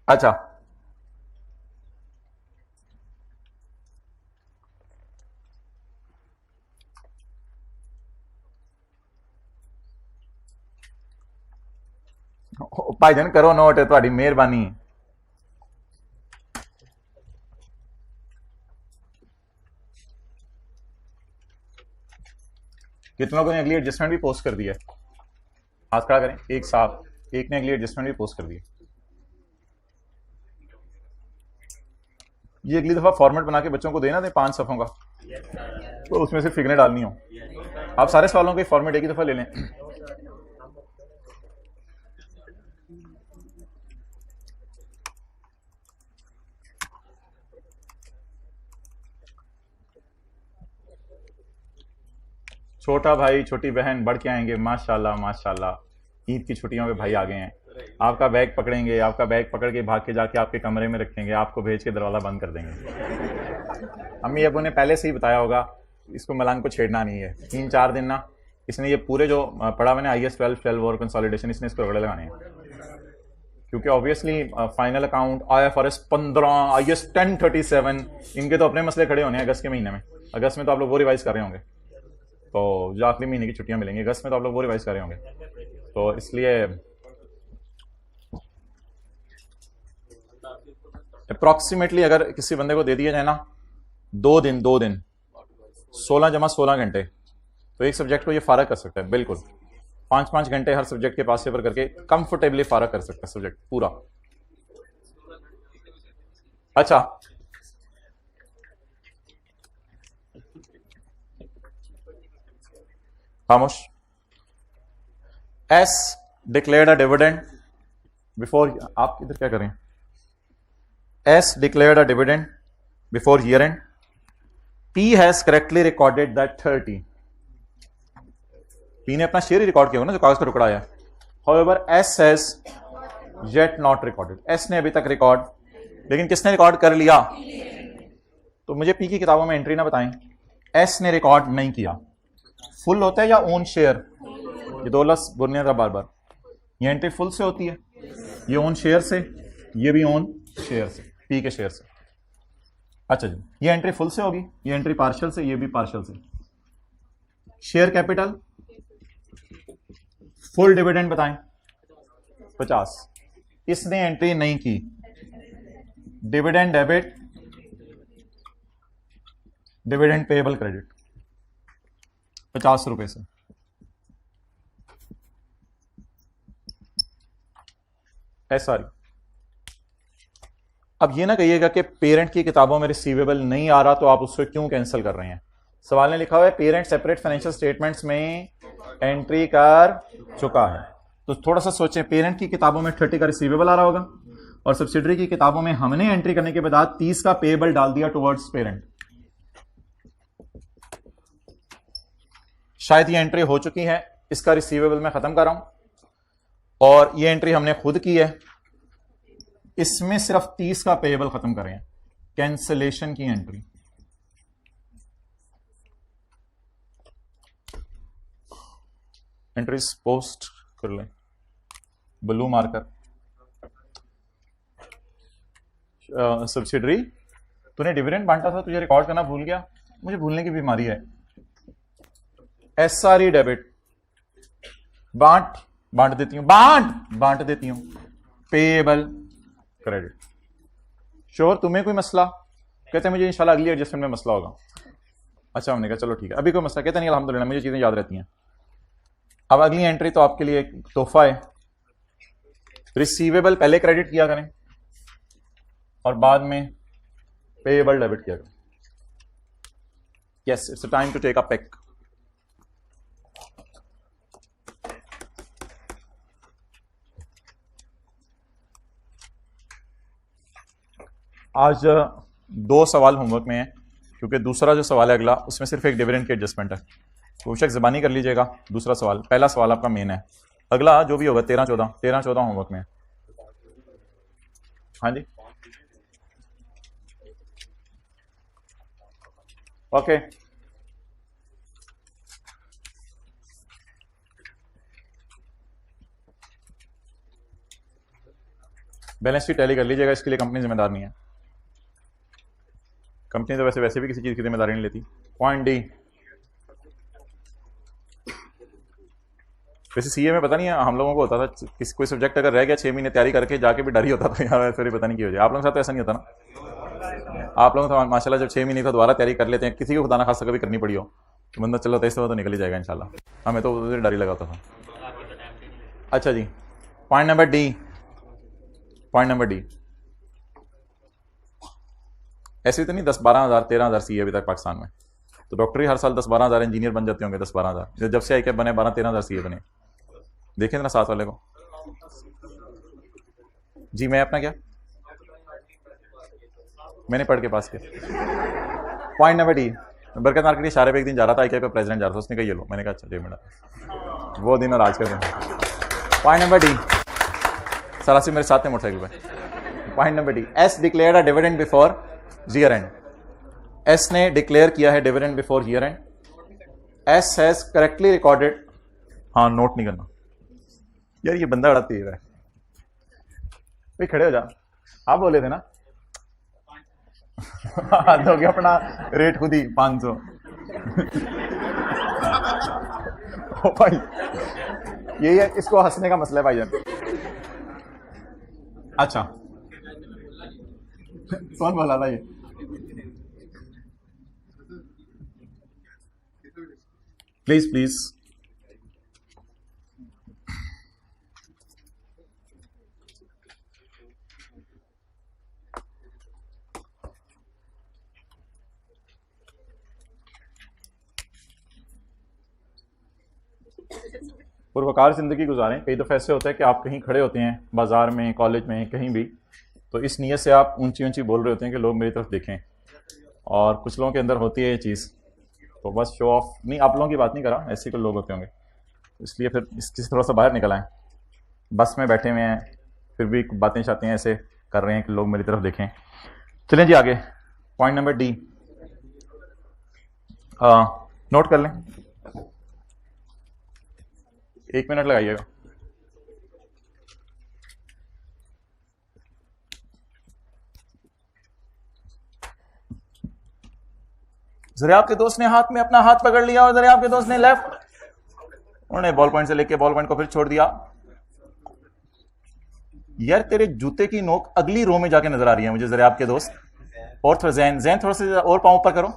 अच्छा, भाईजान करो नोट, थोड़ी मेहरबानी। कितने लोगों ने अगली एडजस्टमेंट भी पोस्ट कर दी है? हाथ खड़ा करें, एक साहब, एक ने अगली एडजस्टमेंट भी पोस्ट कर दी है। ये अगली दफा फॉर्मेट बना के बच्चों को देना दे 5 सफ़ों का, तो उसमें से फिगरें डालनी हो। आप सारे सवालों के फॉर्मेट एक ही दफा ले लें। छोटा भाई छोटी बहन बढ़ के आएंगे, माशाल्लाह माशाल्लाह। ईद की छुट्टियों में भाई आ गए हैं। आपका बैग पकड़ेंगे, आपका बैग पकड़ के भाग के जाके आपके कमरे में रखेंगे, आपको भेज के दरवाजा बंद कर देंगे। अम्मी अबू ने पहले से ही बताया होगा इसको मलांग को छेड़ना नहीं है। 3-4 दिन ना इसने ये पूरे जो पढ़ा मैंने IS 12 और कंसोलिडेशन, इसने इसको रगड़े लगाने हैं। क्योंकि obviously final account, IFRS 15, IS 1037, इनके तो अपने मसले खड़े होने हैं अगस्त के महीने में। अगस्त में तो आप लोग वो रिवाइज कर रहे होंगे, तो जो आखिरी महीने की छुट्टियां मिलेंगी अगस्त में तो आप लोग वो रिवाइज कर रहे होंगे, तो इसलिए अप्रॉक्सीमेटली अगर किसी बंदे को दे दिया जाए ना 2 दिन 16 × 16 घंटे, तो एक सब्जेक्ट को ये फारग कर सकता है बिल्कुल। 5-5 घंटे हर सब्जेक्ट के पास पेपर करके कंफर्टेबली फारग कर सकता है सब्जेक्ट पूरा। अच्छा, खामोश। S declared a dividend before, आप इधर क्या करें? S declared a dividend before year and. P has correctly recorded that 30. P ने अपना शेयर ही रिकॉर्ड किया होगा ना जो कागज का टुकड़ा है। However, S has yet not recorded. S ने अभी तक रिकॉर्ड, लेकिन किसने रिकॉर्ड कर लिया? तो मुझे P की किताबों में एंट्री ना बताएं। S ने रिकॉर्ड नहीं किया। फुल होता है या ओन शेयर? ये दो लफ्ज बोलने था बार बार। ये एंट्री फुल से होती है, ये ओन शेयर से, ये भी ओन शेयर से, P के शेयर से। अच्छा जी, ये एंट्री फुल से होगी, ये एंट्री पार्शियल से, ये भी पार्शियल से। शेयर कैपिटल, फुल डिविडेंड बताएं 50। इसने एंट्री नहीं की। Dividend debit, dividend payable credit 50 रुपए से। सॉरी, अब ये ना कहिएगा कि पेरेंट की किताबों में रिसीवेबल नहीं आ रहा तो आप उसको क्यों कैंसिल कर रहे हैं। सवाल ने लिखा हुआ है पेरेंट सेपरेट फाइनेंशियल स्टेटमेंट्स में एंट्री कर चुका है, तो थोड़ा सा सोचें। पेरेंट की किताबों में 30 का रिसीवेबल आ रहा होगा और सब्सिडरी की किताबों में हमने एंट्री करने के बाद 30 का पेएबल डाल दिया टुवर्ड्स पेरेंट। शायद ये एंट्री हो चुकी है, इसका रिसीवेबल मैं खत्म कर रहा हूं और ये एंट्री हमने खुद की है, इसमें सिर्फ 30 का पेएबल खत्म करें, कैंसिलेशन की एंट्री। एंट्रीज पोस्ट कर लें ब्लू मार्कर। सब्सिडरी, तूने डिविडेंड बांटा था, तुझे रिकॉर्ड करना भूल गया? मुझे भूलने की बीमारी है। SRE डेबिट, बांट देती हूं, बांट देती हूं, पेएबल क्रेडिट। श्योर तुम्हें कोई मसला? कहते हैं मुझे इंशाल्लाह अगली एडजस्टमेंट में मसला होगा। अच्छा, हमने कहा चलो ठीक है, अभी कोई मसला? कहते नहीं अल्हम्दुलिल्लाह मुझे चीजें याद रहती हैं। अब अगली एंट्री तो आपके लिए एक तोहफा है। रिसीवेबल पहले क्रेडिट किया करें और बाद में पेएबल डेबिट किया करें। Yes, it's time to take a pick. आज 2 सवाल होमवर्क में है, क्योंकि दूसरा जो सवाल है अगला उसमें सिर्फ एक डिविडेंड की एडजस्टमेंट है, तो शक ज़बानी कर लीजिएगा। दूसरा सवाल, पहला सवाल आपका मेन है, अगला जो भी होगा 13-14 होमवर्क में है। हाँ जी, ओके। बैलेंस शीट टैली कर लीजिएगा, इसके लिए कंपनी जिम्मेदार नहीं है। कंपनी तो वैसे भी किसी चीज़ की जिम्मेदारी नहीं लेती। पॉइंट डी, वैसे सीए में पता नहीं है हम लोगों को होता था किसी कोई सब्जेक्ट अगर रह गया 6 महीने तैयारी करके जाके भी डर ही होता था यार फिर पता नहीं की हो जाए। आप लोगों के साथ तो ऐसा नहीं होता ना? आप लोग तो माशाल्लाह जब 6 महीने का दोबारा तैयारी कर लेते हैं, किसी को खुदा ना खासा कभी करनी पड़ी हो तो बंदा चलो तेज तो निकल ही जाएगा इंशाल्लाह। हमें तो डर ही लगा होता था। अच्छा जी, point number D, point number D, ऐसे तो नहीं 10-12 हज़ार 13 हज़ार सी अभी तक पाकिस्तान में, तो डॉक्टर ही हर साल 10-12 हज़ार इंजीनियर बन जाते होंगे। 10-12 हज़ार जब से आई क्या बने 12-13 हज़ार सी बने। देखें ना साथ वाले को जी। मैं अपना क्या मैंने पढ़ के पास किया। पॉइंट नंबर डी, बरकत मार्केट इशारे पे एक दिन जा रहा था, आई पे प्रेसिडेंट जा रहा था, उसने कहा ये लो, मैंने कहा अच्छा 1 मिनट, वो दिन और आज का दिन। पॉइंट नंबर डी, सरासी मेरे साथ में मोटरसाइकिल पे। Point number D, S declared a dividend before year end. S ने डिक्लेयर किया है dividend before year end. S has correctly recorded, हाँ नोट नहीं करना यार, ये बंदा बड़ा तेज है भाई, खड़े हो जा, आप बोले थे ना। हो गया अपना रेट खुद ही 500। ओ भाई यही है, इसको हंसने का मसला है भाईजान। अच्छा कौन बोला था ये? प्लीज प्लीज, पुरवकार ज़िंदगी गुजारें। कई दफ़े ऐसे होता है कि आप कहीं खड़े होते हैं बाज़ार में, कॉलेज में, कहीं भी, तो इस नीयत से आप ऊंची ऊंची बोल रहे होते हैं कि लोग मेरी तरफ देखें, और कुछ लोगों के अंदर होती है ये चीज़, तो बस शो ऑफ नहीं, आप लोगों की बात नहीं करा, ऐसे कुछ लोग होते होंगे, इसलिए फिर इससे थोड़ा सा बाहर निकल आए। बस में बैठे हुए हैं फिर भी बातें चाहते हैं, ऐसे कर रहे हैं कि लोग मेरी तरफ देखें। चलें जी आगे, पॉइंट नंबर डी, नोट कर लें, 1 मिनट लगाइएगा। जरा आपके दोस्त ने हाथ में अपना हाथ पकड़ लिया और जरा आपके दोस्त ने लेफ्ट, उन्होंने बॉल पॉइंट से लेके बॉल पॉइंट को फिर छोड़ दिया। यार तेरे जूते की नोक अगली रो में जाके नजर आ रही है मुझे, जरा आपके दोस्त। और थोड़ा जैन थोड़ा सा और पांव ऊपर करो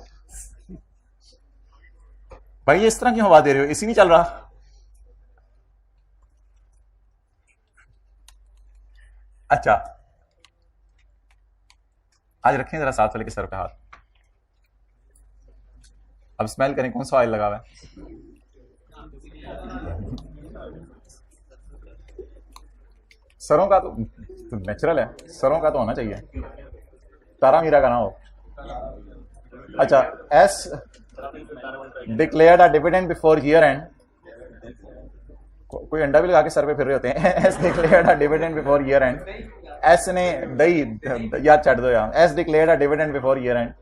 भाई, ये इस तरह क्यों हवा दे रहे हो? इसी नहीं चल रहा। अच्छा आज रखें जरा साथ वाले के सर पे हाथ, अब स्मेल करें कौन सा ऑयल लगा हुआ है। सरों का तो नेचुरल है, सरों का तो होना चाहिए, तारा मीरा का ना हो। अच्छा, S declared a dividend before year and, कोई अंडा भी लगा के सर पे फिर रहे होते हैं। S declared a dividend before year end, S ने दही याद छड़ दो यार। S declared a dividend before year end,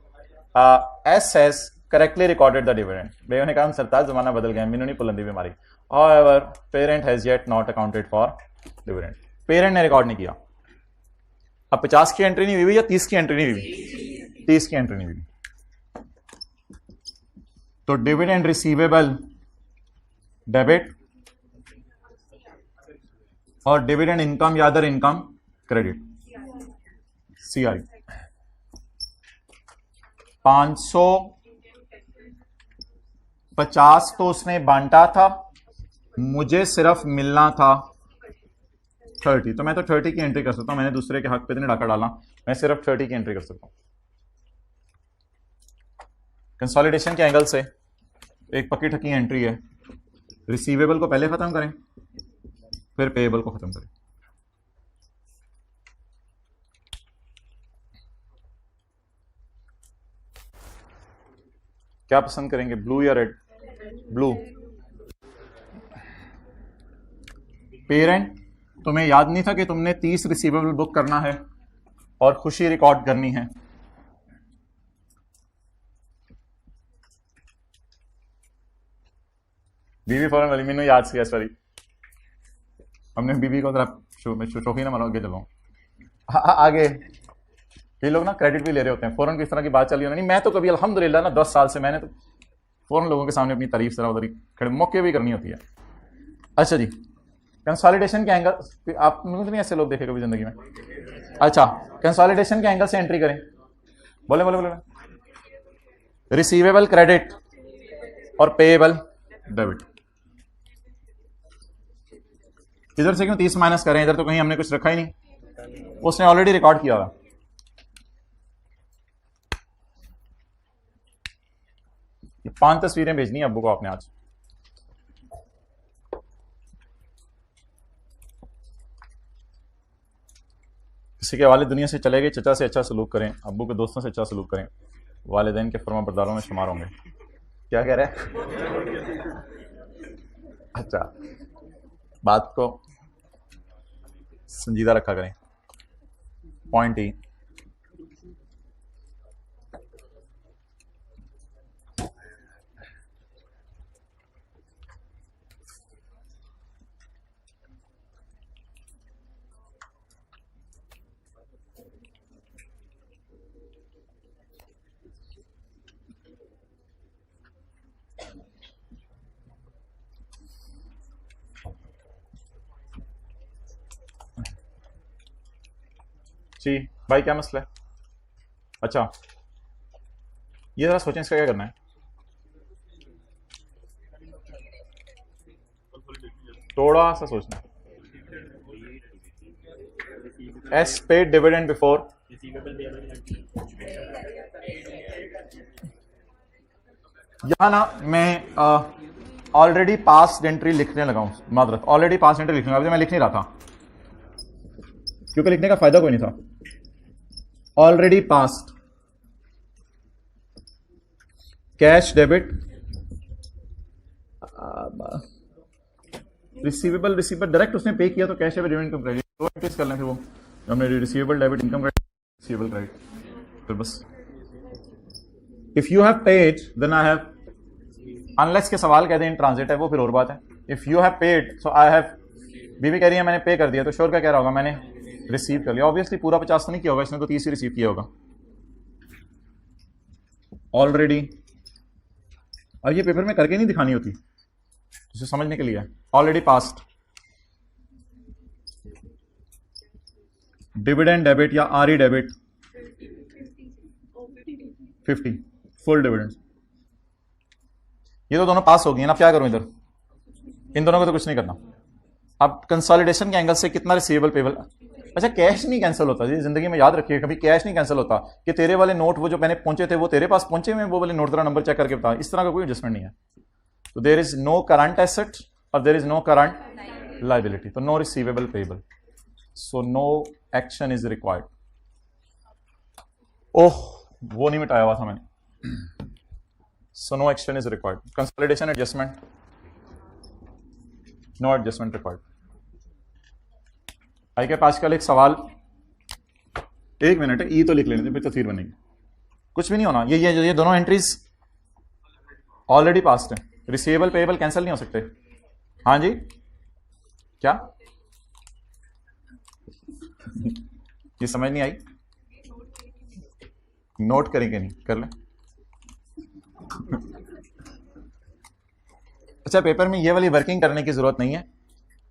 S has correctly recorded the dividend. बेयों ने कहा सरताज जमाना बदल गया, मैनू नहीं भुलन दी बीमारी। However parent has yet not accounted for dividend, parent ने रिकॉर्ड नहीं किया। अब 50 की एंट्री नहीं हुई या 30 की एंट्री नहीं हुई? 30 की एंट्री नहीं हुई, तो डिविडेंड रिसीवेबल डेबिट और डिविडेंड इनकम या अदर इनकम क्रेडिट, सीआई। 550 तो उसने बांटा था, मुझे सिर्फ मिलना था 30, तो मैं तो 30 की एंट्री कर सकता हूं। मैंने दूसरे के हक पे इतने डाका डाला, मैं सिर्फ 30 की एंट्री कर सकता हूं। कंसोलिडेशन के एंगल से एक पक्की ठकी एंट्री है, रिसीवेबल को पहले खत्म करें फिर पेएबल को खत्म करें। क्या पसंद करेंगे, ब्लू या रेड? ब्लू। पेरेंट, तुम्हें याद नहीं था कि तुमने 30 रिसीवेबल बुक करना है और खुशी रिकॉर्ड करनी है। बीबी फॉरन वाली मैंने याद से, सॉरी हमने बीबी को जरा शोखी ना मारो, आगे चलो। आगे ये लोग ना क्रेडिट भी ले रहे होते हैं फौरन, किस तरह की बात चली नहीं। मैं तो कभी अल्हम्दुलिल्लाह ना 10 साल से मैंने तो फौरन लोगों के सामने अपनी तारीफ सरा उधर खड़े मौके भी करनी होती है। अच्छा जी, कंसोलिडेशन के एंगल, आप मुझे नहीं ऐसे लोग देखे कभी जिंदगी में। अच्छा, कंसोलिडेशन के एंगल से एंट्री करें। बोले बोले बोले रिसीवेबल क्रेडिट और पेएबल डेबिट। इधर से क्यों 30 माइनस करें, इधर तो कहीं हमने कुछ रखा ही नहीं, उसने ऑलरेडी रिकॉर्ड किया हुआ। ये 5 तस्वीरें भेजनी है अब्बू को आपने आज। किसी के वालिद दुनिया से चले गए, चचा से अच्छा सलूक करें, अब्बू के दोस्तों से अच्छा सलूक करें, वालिदैन के फरमा बरदारों में शुमार होंगे। क्या कह रहे हैं? अच्छा, बात को संजीदा रखा करें। पॉइंट ही जी भाई, क्या मसला है? अच्छा, ये जरा सोचें इसका क्या करना है। थोड़ा सा सोचना। एस पेड डिविडेंड बिफोर, यहां ना मैं ऑलरेडी पास्ट एंट्री लिखने लगा हूं। मादरत, ऑलरेडी पास्ट एंट्री लिखने लगा, मैं लिख नहीं रहा था क्योंकि लिखने का फायदा कोई नहीं था। Already past cash debit, receivable receiver direct उसने पे किया तो कैश डेबिट इनकम क्रेडिट दो एंट्रीज कर लें। फिर वो हमने receivable debit income credit receivable credit, फिर बस if you have paid then I have, unless के सवाल कहते हैं इन ट्रांजिट है वो फिर और बात है। If you have paid so I have, बीवी कह रही है मैंने पे कर दिया, तो श्योर क्या कह रहा होगा, मैंने रिसीव कर लिया। ऑब्वियसली पूरा 50 तो नहीं किया होगा इसने, तो 30 ही रिसीव किया होगा ऑलरेडी। और ये पेपर में करके नहीं दिखानी होती, इसे समझने के लिए। ऑलरेडी पास्ट डिविडेंड डेबिट या आरई डेबिट 50 फुल डिविडेंड, ये तो दोनों पास हो गई है ना। अब क्या करूं इधर, इन दोनों को तो कुछ नहीं करना। अब कंसोलिडेशन के एंगल से कितना रिसीवेबल पेबल, अच्छा कैश नहीं कैंसिल होता जी, जिंदगी में याद रखिए कभी कैश नहीं कैंसिल होता कि तेरे वाले नोट वो जो मैंने पहुंचे थे वो तेरे पास पहुंचे हुए, वो वाले नोट तेरा नंबर चेक करके बता, इस तरह का कोई एडजस्टमेंट नहीं है। तो there is no current asset और there is no current liability, तो no receivable payable, so no action is required. Oh वो नहीं मिटाया हुआ था मैंने, so no action is required. Consolidation adjustment, no adjustment required. I के पास कल एक सवाल, एक मिनट है, ई तो लिख लेने फिर तस्वीर बनेगी। कुछ भी नहीं होना, ये दोनों एंट्रीज ऑलरेडी पास्ट है, रिसीवेबल पेएबल कैंसिल नहीं हो सकते। हाँ जी, क्या ये समझ नहीं आई? नोट करेंगे नहीं, कर लें। अच्छा, पेपर में ये वाली वर्किंग करने की जरूरत नहीं है,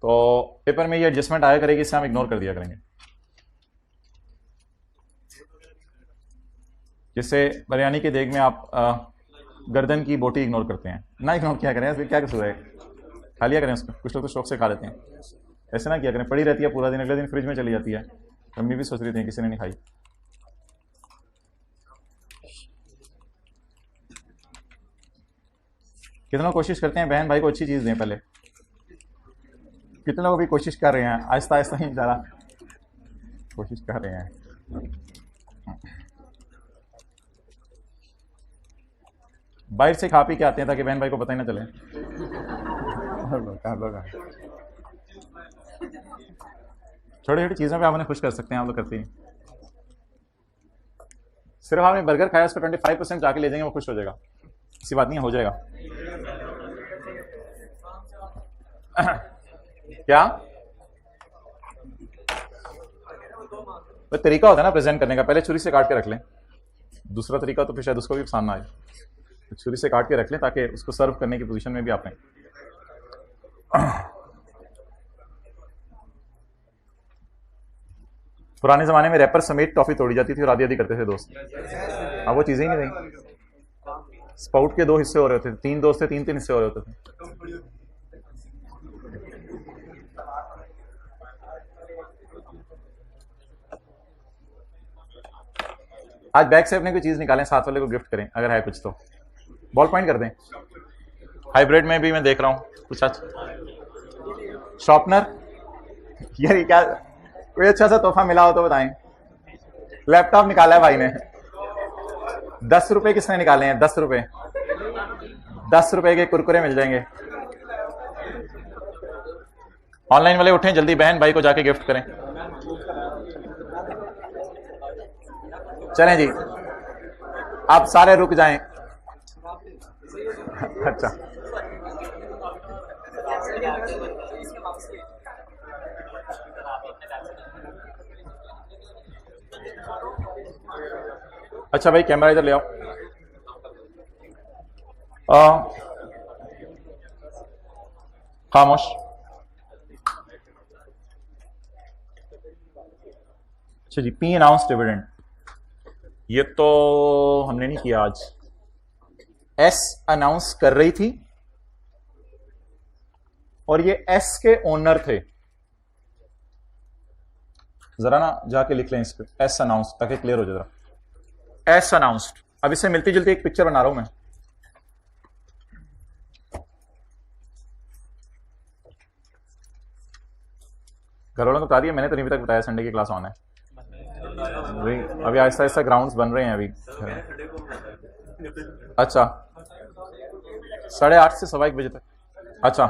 तो पेपर में ये एडजस्टमेंट आया करेगी, इससे हम इग्नोर कर दिया करेंगे। जैसे बिरयानी के देग में आप गर्दन की बोटी इग्नोर करते हैं ना, इग्नोर क्या करें, फिर क्या कसूर है, खा लिया करें उसको। कुछ लोग तो शौक से खा लेते हैं, ऐसे ना किया करें, पड़ी रहती है पूरा दिन, अगले दिन फ्रिज में चली जाती है। मम्मी भी सोच रही थी किसी ने नहीं खाई। कितना कोशिश करते हैं बहन भाई को अच्छी चीज़ दें पहले, कितने लोग भी कोशिश कर रहे हैं, आहिस्ता आहिस्ता ही ज़रा कोशिश कर रहे हैं। बाहर से खा पी के आते हैं ताकि बहन भाई को पता ही ना चले। छोटी छोटी चीज़ों पे आप उन्हें खुश कर सकते हैं, आप लोग करते हैं। सिर्फ आपने बर्गर खाया, उसको 25% जाके ले जाएंगे, वो खुश हो जाएगा। ऐसी बात नहीं है, हो जाएगा। क्या वो तरीका होता है ना प्रेजेंट करने का, पहले छुरी से काट के रख लें, दूसरा तरीका तो फिर शायद उसको भी पसंद ना आए, तो छुरी से काट के रख लें ताकि उसको सर्व करने की पोजीशन में भी आप आए। पुराने जमाने में रैपर समेत टॉफी तोड़ी जाती थी और आधी आधी करते थे दोस्त, अब वो चीजें ही नहीं रही। स्पाउट के 2 हिस्से हो रहे थे, 3 दोस्त थे, 3 हिस्से हो रहे होते थे। आज बैग से अपने कोई चीज निकालें, साथ वाले को गिफ्ट करें अगर है कुछ तो, बॉल पॉइंट कर दें। हाइब्रिड में भी मैं देख रहा हूं कुछ अच्छा शॉर्पनर, यार ये क्या, कोई अच्छा सा तोहफा मिला हो तो बताएं। लैपटॉप निकाला है भाई ने, 10 रुपए किसने निकाले हैं, 10 रुपए, 10 रुपए के कुरकुरे मिल जाएंगे। ऑनलाइन वाले उठें जल्दी, बहन भाई को जाके गिफ्ट करें। चलें जी, आप सारे रुक जाएं। अच्छा अच्छा भाई कैमरा इधर ले आओ। खामोश। अच्छा जी, पी अनाउंस डिविडेंड, ये तो हमने नहीं किया आज। एस अनाउंस कर रही थी और ये एस के ओनर थे, जरा ना जाके लिख लें इस पे, एस अनाउंस, ताकि क्लियर हो जाए जरा। एस अनाउंस्ड, अब इससे मिलती जुलती एक पिक्चर बना रहा हूं मैं। घर वालों को बता दिया मैंने, तो नहीं अभी तक बताया संडे की क्लास ऑन है। अभी आहिस्ता आहिस्ता ग्राउंड्स बन रहे हैं अभी। अच्छा 8:30 से 1:15 बजे तक, अच्छा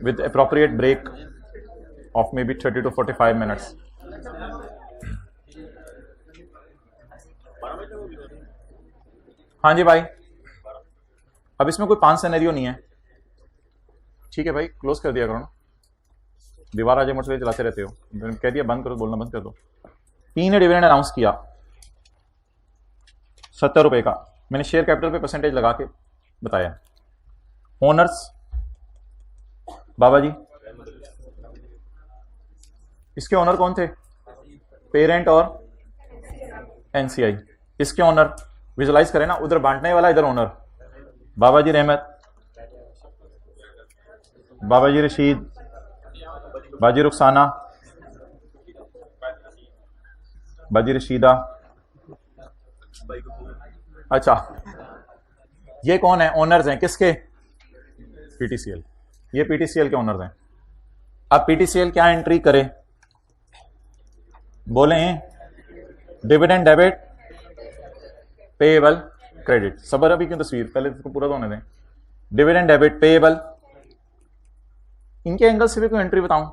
with appropriate break of may be 30 to 45 minutes. हाँ जी भाई, अब इसमें कोई 5 सिनेरियो नहीं है, ठीक है भाई, क्लोज कर दिया करो ना, दीवार आजे मुझसे चलाते रहते हो, कह दिया बंद करो, बोलना बंद कर दो। पी ने डिविडेंड अनाउंस किया 70 रुपए का, मैंने शेयर कैपिटल पे परसेंटेज लगा के बताया। ओनर्स बाबा जी, इसके ओनर कौन थे, पेरेंट और एनसीआई। इसके ओनर विजुलाइज करें ना, उधर बांटने वाला, इधर ओनर, बाबा जी रहमत, बाबा जी रशीद, बाजी रुखसाना, बाजी रशीदा। अच्छा ये कौन है, ओनर्स हैं किसके, पीटीसीएल, ये पीटीसीएल के ओनर्स हैं। अब पीटीसीएल क्या एंट्री करे, बोले डिविडेंड डेबिट पेएबल क्रेडिट। सबर अभी क्यों तस्वीर, पहले इसको पूरा तो होने दें। डिविडेंड डेबिट पेएबल, इनके एंगल से भी कोई एंट्री बताऊं,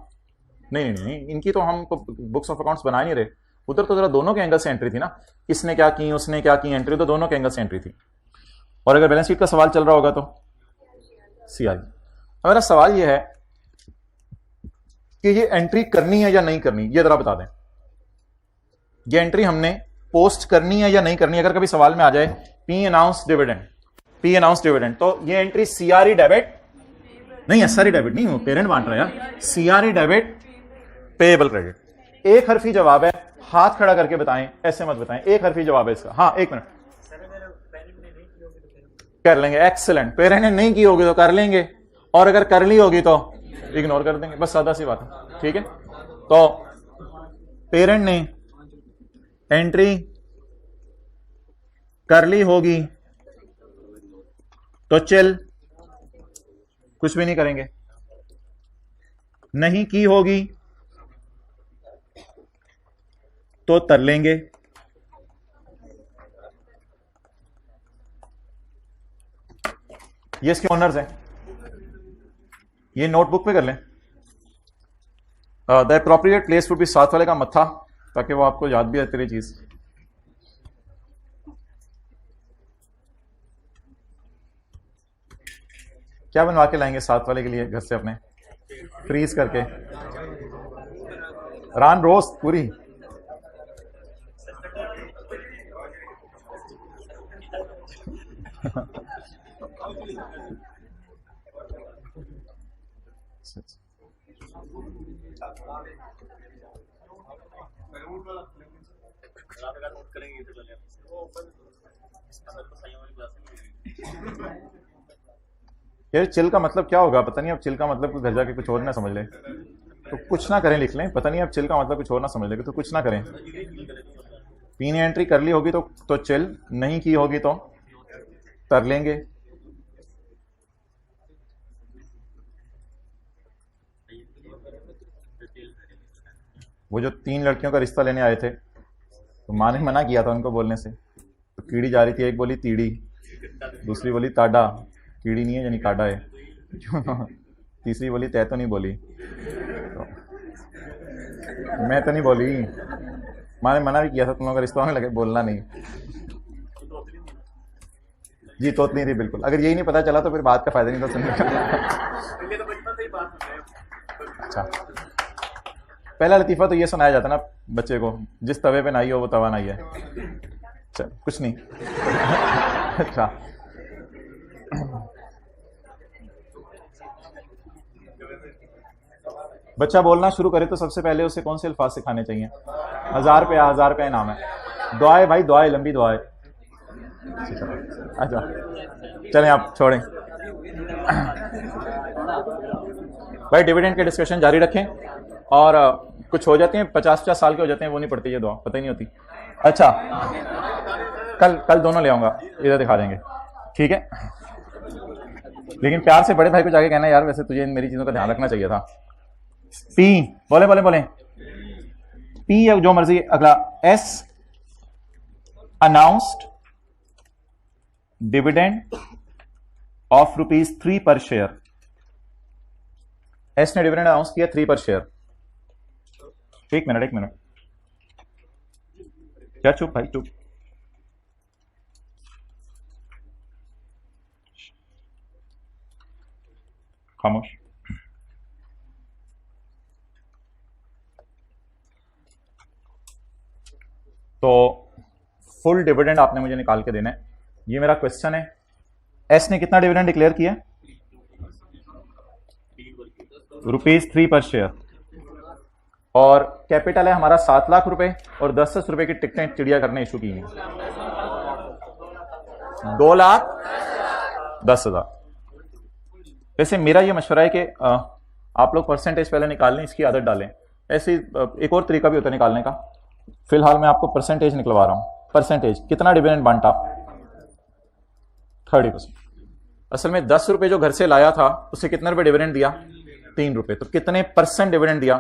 नहीं नहीं नहीं, इनकी तो हम बुक्स ऑफ अकाउंट्स बना नहीं रहे, उधर तो जरा दोनों के एंगल से एंट्री थी ना, इसने क्या की उसने क्या की, एंट्री तो दोनों के एंगल से एंट्री थी। और अगर बैलेंस शीट का सवाल चल रहा होगा तो सीआई। मेरा सवाल यह है कि ये एंट्री करनी है या नहीं करनी, ये जरा बता दें, ये एंट्री हमने पोस्ट करनी है या नहीं करनी। अगर कभी सवाल में आ जाए P announce dividend, P announce dividend, तो ये एंट्री सीआरई डेबिट नहीं, एसआरई डेबिट नहीं, वो पेरेंट बांट रहा है, सीआरई डेबिट पेएबल क्रेडिट। एक हरफी जवाब है, हाथ खड़ा करके बताएं, ऐसे मत बताएं, एक हरफी जवाब है इसका। हाँ एक मिनट, कर लेंगे, एक्सीलेंट। पेरेंट ने नहीं की होगी तो कर लेंगे, और अगर कर ली होगी तो इग्नोर कर देंगे, बस सादा सी बात है, ठीक है। तो पेरेंट ने एंट्री कर ली होगी तो चिल, कुछ भी नहीं करेंगे, नहीं की होगी तो तर लेंगे। ये इसके ओनर्स हैं, ये नोटबुक पे कर लें। The appropriate place would be साथ वाले का मत्था, ताकि वो आपको याद भी है तेरी चीज। क्या बनवा के लाएंगे साथ वाले के लिए घर से अपने, फ्रीज करके, रान रोस्ट पूरी, assets. यार चिल का मतलब क्या होगा पता नहीं, अब चिल का मतलब कोई घर जाके कुछ और ना समझ ले तो कुछ ना करें, लिख लें। पता नहीं अब चिल का मतलब कुछ और ना समझ ले तो कुछ ना करें। पी ने एंट्री कर ली होगी तो चिल, नहीं की होगी तो कर लेंगे। वो जो 3 लड़कियों का रिश्ता लेने आए थे तो माँ ने मना किया था उनको बोलने से, तो कीड़ी जा रही थी, एक बोली तीड़ी, दूसरी बोली ताडा, कीड़ी नहीं है यानी काडा है, तीसरी बोली तय तो नहीं बोली, तो मैं तो नहीं बोली, माँ ने मना भी किया था तुम लोगों का रिश्ता होने लगे, बोलना नहीं। जी तोतली थी बिल्कुल, अगर यही नहीं पता चला तो फिर बात का फायदा नहीं था सुनने का। अच्छा, पहला लतीफा तो ये सुनाया जाता ना बच्चे को, जिस तवे पे नाई हो वो तवा नहीं है। चल कुछ नहीं। अच्छा, बच्चा बोलना शुरू करे तो सबसे पहले उसे कौन से अल्फाज सिखाने चाहिए? 1000 रुपया इनाम है। दुआएं भाई, दुआएं, लंबी दुआएं। अच्छा चलें आप छोड़ें भाई, डिविडेंड के डिस्कशन जारी रखें। और कुछ हो जाते हैं 50-50 साल के हो जाते हैं, वो नहीं पढ़ती ये दुआ, पता ही नहीं होती। अच्छा कल दोनों ले आऊंगा, इधर दिखा देंगे, ठीक है? लेकिन प्यार से बड़े भाई को जाके कहना यार वैसे तुझे इन मेरी चीजों का ध्यान रखना चाहिए था। पी बोले बोले बोले पी या जो मर्जी। अगला एस, अनाउंस्ड डिविडेंड ऑफ ₹3 पर शेयर। एस ने डिविडेंड अनाउंस किया 3 पर शेयर। एक मिनट, क्या चुप भाई, चुप। खामोश। तो फुल डिविडेंड आपने मुझे निकाल के देना है, ये मेरा क्वेश्चन है। एस ने कितना डिविडेंड डिक्लेयर किया? ₹3 पर शेयर। और कैपिटल है हमारा 7 लाख रुपए, और 10-10 रुपए की टिकटें चिड़ियाघर ने इशू की हैं। 2,10,000। वैसे मेरा ये मशवरा है कि आप लोग परसेंटेज पहले निकाल लें, इसकी आदत डालें। ऐसे एक और तरीका भी होता है निकालने का, फिलहाल मैं आपको परसेंटेज निकलवा रहा हूं। परसेंटेज कितना डिविडेंड बांटा? 30%। असल में 10 रुपए जो घर से लाया था उसे कितने रुपए डिविडेंड दिया? 3 रुपए। तो कितने परसेंट डिविडेंड दिया?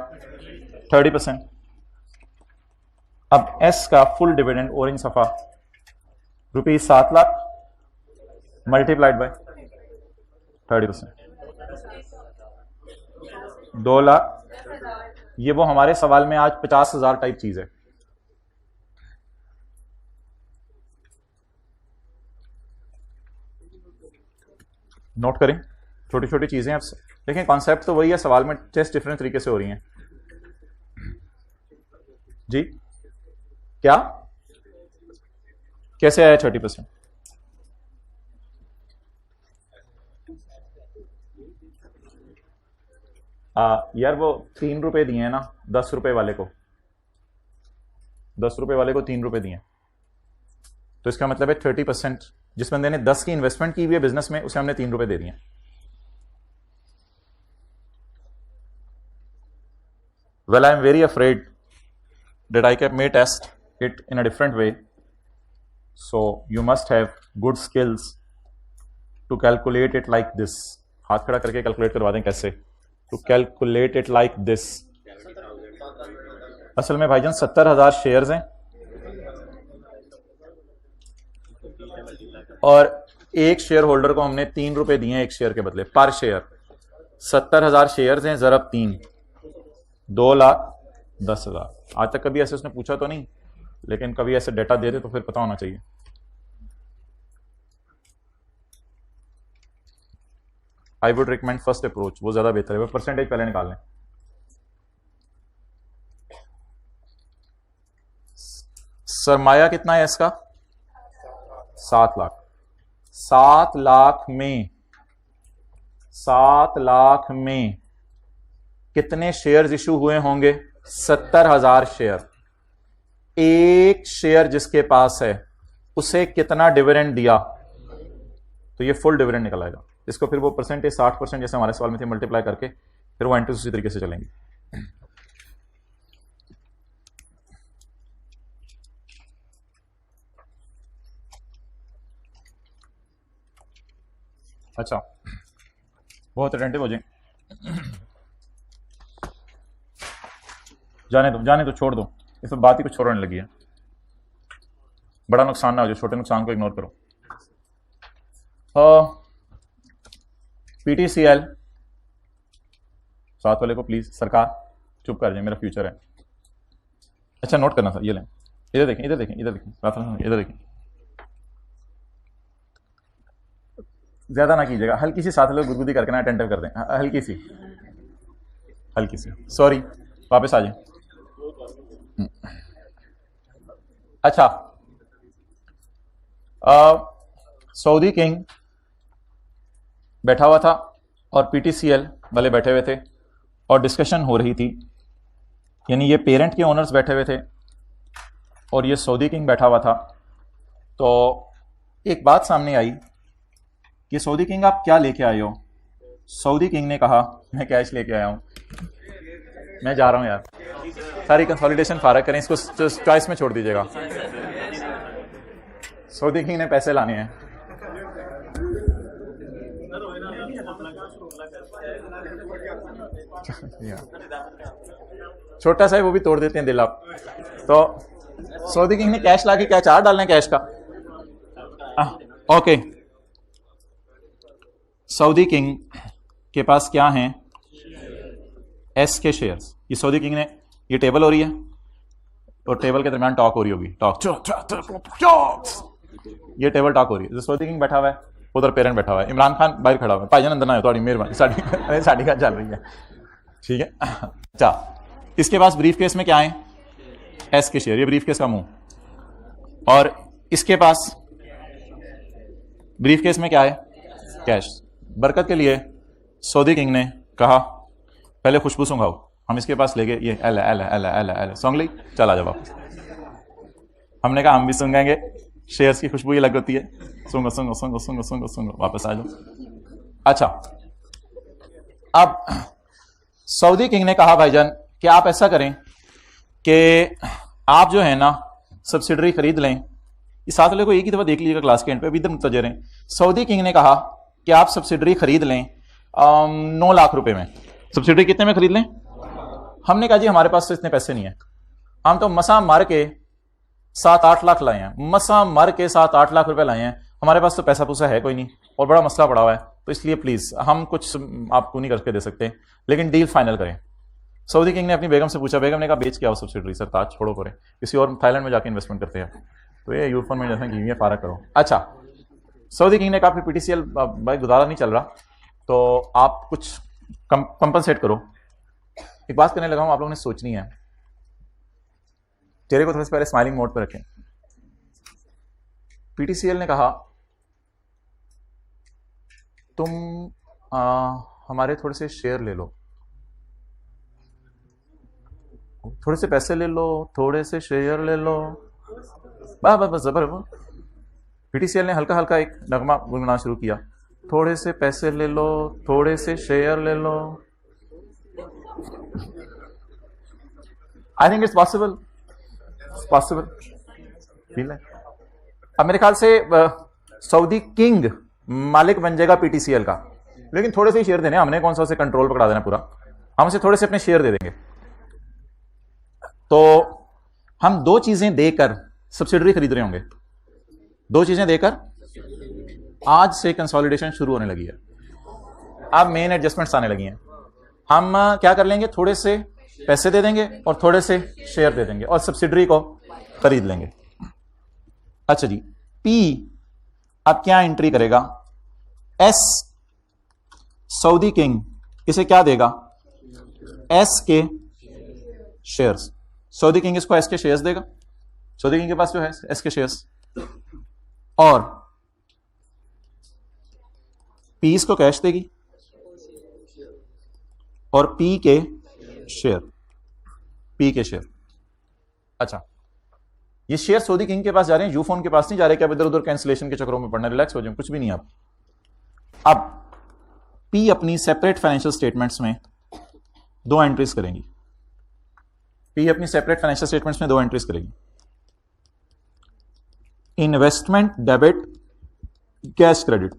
30%। अब एस का फुल डिविडेंड ऑरेंज सफा ₹7 लाख मल्टीप्लाइड बाय 30%, 2 लाख। ये वो हमारे सवाल में आज 50,000 टाइप चीज है। नोट करें, छोटी छोटी चीजें। अब देखें कॉन्सेप्ट तो वही है, सवाल में टेस्ट डिफरेंट तरीके से हो रही हैं। जी क्या, कैसे आया 30%? यार वो 3 रुपए दिए हैं ना 10 रुपए वाले को, 10 रुपए वाले को 3 रुपए दिए, तो इसका मतलब है 30%। जिस बंदे ने 10 की इन्वेस्टमेंट की हुई है बिजनेस में, उसे हमने 3 रुपए दे दिए। Well I am very afraid that I may test it in a different way, so you must have good skills to calculate it like this. हाथ खड़ा करके कैलकुलेट करवा दें कैसे, to calculate it like this। असल में भाईजान 70,000 shares हैं और एक शेयर होल्डर को हमने 3 रुपए दिए हैं एक शेयर के बदले पर शेयर। 70,000 शेयर्स हैं, ज़रब 3, 2,10,000। आज तक कभी ऐसे उसने पूछा तो नहीं, लेकिन कभी ऐसे डेटा दे दे तो फिर पता होना चाहिए। I would recommend first approach, वो ज्यादा बेहतर है। वो परसेंटेज पहले निकाल लें। सरमाया कितना है इसका? 7 लाख। 7 लाख में कितने शेयर्स इशू हुए होंगे? 70,000 शेयर। एक शेयर जिसके पास है उसे कितना डिविडेंड दिया? तो ये फुल डिविडेंड निकल आएगा। इसको फिर वो परसेंटेज 60% जैसे हमारे सवाल में थे मल्टीप्लाई करके फिर वो एंट्री उसी तरीके से चलेंगी। अच्छा, बहुत अटेंटिव हो जाए। जाने दो, छोड़ दो, इस पर बात ही कुछ और होने लगी है। बड़ा नुकसान ना हो जाए, छोटे नुकसान को इग्नोर करो। पीटीसीएल साथ वाले को प्लीज, सरकार चुप कर जाए, मेरा फ्यूचर है। अच्छा नोट करना सर, ये लें, इधर देखें, इधर देखें, इधर देखें, इधर देखें, ज्यादा ना कीजिएगा, हल्की सी साथ वाले को गुदगुदी करके ना अटेंटिव कर दें, हल्की सी, सॉरी, वापस आ जाए। अच्छा, सऊदी किंग बैठा हुआ था और पीटीसीएल वाले बैठे हुए थे और डिस्कशन हो रही थी, यानी ये पेरेंट के ओनर्स बैठे हुए थे और ये सऊदी किंग बैठा हुआ था। तो एक बात सामने आई कि सऊदी किंग आप क्या लेके आए हो? सऊदी किंग ने कहा मैं कैश लेके आया हूं, मैं जा रहा हूं यार, सारी कंसोलिडेशन फारग करें, इसको चॉइस में छोड़ दीजिएगा। सऊदी किंग ने पैसे लाने हैं। छोटा सा है वो भी तोड़ देते हैं दिल आप। तो सऊदी किंग ने कैश ला के क्या चार डालना है कैश का? ओके, सऊदी किंग के पास क्या हैं? एस के शेयर्स। ये सऊदी किंग ने, ये टेबल हो रही है और टेबल के दरमियान टॉक हो रही होगी, ये टेबल टॉक हो रही है। सऊदी किंग बैठा हुआ है, उधर पेरेंट बैठा हुआ है, इमरान खान बाहर खड़ा हुआ है, भाईजान अंदर ना आए, थोड़ी मेहरबानी, साड़ी का चल रही है, ठीक है। अच्छा, इसके पास ब्रीफ केस में क्या है? एस के शेयर, ये ब्रीफ केस का मुंह, और इसके पास ब्रीफ केस में क्या है? कैश। बरकत के लिए सऊदी किंग ने कहा पहले खुशबू सूंघाओ, हम इसके पास ले गए, ये एल एल एल एल एल सूंघ ली, चला जाओ वापस। हमने कहा हम भी सूंघेंगे, शेयर्स की खुशबू ही लग होती है, सूंघो सूंघो सूंघो सूंघो सूंघो सूंघो, वापस आ जाओ। अच्छा, अब सऊदी किंग ने कहा भाईजान कि आप ऐसा करें कि आप जो है ना सब्सिडरी खरीद लें। इस साथ वाले को एक ही दफा देख लीजिएगा क्लास के एंड पे, अभी इधर मुतवज्जे रहें। सऊदी किंग ने कहा कि आप सब्सिडरी खरीद लें 9 लाख रुपए में। सब्सिडरी कितने में खरीद लें? हमने कहा जी हमारे पास तो इतने पैसे नहीं है, हम तो मसा मार के 7-8 लाख लाए हैं, मसा मार के 7-8 लाख रुपए लाए हैं, हमारे पास तो पैसा पूसा है कोई नहीं और बड़ा मसला पड़ा हुआ है, तो इसलिए प्लीज हम कुछ आपको नहीं करके दे सकते, लेकिन डील फाइनल करें। सऊदी किंग ने अपनी बेगम से पूछा, बेगम ने कहा बेच क्या हो सब्सिडरी? सर ताज छोड़ो पड़े, किसी और थाईलैंड में जाके इन्वेस्टमेंट करते हैं, तो ये यूरोप में जैसे कीजिए फारग करो। अच्छा, सऊदी किंग ने कहा फिर पीटीसीएल भाई गुजारा नहीं चल रहा, तो आप कुछ कंपनसेट करो। एक बात करने लगा हूं, आप लोगों ने सोचनी है, चेहरे को थोड़ा से पहले स्माइलिंग मोड पर रखें। पीटीसीएल ने कहा तुम हमारे थोड़े से शेयर ले लो, थोड़े से पैसे ले लो, थोड़े से शेयर ले लो, बस बस बस जबर। पीटीसीएल ने हल्का हल्का एक नगमा गुनगुनाना शुरू किया, थोड़े से पैसे ले लो, थोड़े से शेयर ले लो। I think it's possible, feel है। अब मेरे ख्याल से सऊदी किंग मालिक बन जाएगा पीटीसीएल का, लेकिन थोड़े से ही शेयर देने, हमने कौन सा उसे कंट्रोल पकड़ा देना पूरा, हम उसे थोड़े से अपने शेयर दे देंगे। तो हम 2 चीजें देकर सब्सिडरी खरीद रहे होंगे, 2 चीजें देकर। आज से कंसोलिडेशन शुरू होने लगी है, अब मेन एडजस्टमेंट्स आने लगी हैं। हम क्या कर लेंगे, थोड़े से पैसे दे देंगे और थोड़े से शेयर दे देंगे और सब्सिडरी को खरीद लेंगे। अच्छा जी, पी अब क्या एंट्री करेगा? एस सऊदी किंग इसे क्या देगा? एस के शेयर्स। सऊदी किंग इसको एस के शेयर्स देगा, सऊदी किंग के पास जो है एस के शेयर्स, और पी इसको कैश देगी और पी के शेयर, पी के शेयर। अच्छा, ये शेयर सऊदी किंग के पास जा रहे हैं, यूफोन के पास नहीं जा रहे कि आप इधर उधर कैंसिलेशन के चक्रों में पड़ना, रिलैक्स हो जाए, कुछ भी नहीं। आप अब पी अपनी सेपरेट फाइनेंशियल स्टेटमेंट्स में 2 एंट्रीज करेंगी। पी अपनी सेपरेट फाइनेंशियल स्टेटमेंट्स में 2 एंट्रीज करेगी। इन्वेस्टमेंट डेबिट कैश क्रेडिट,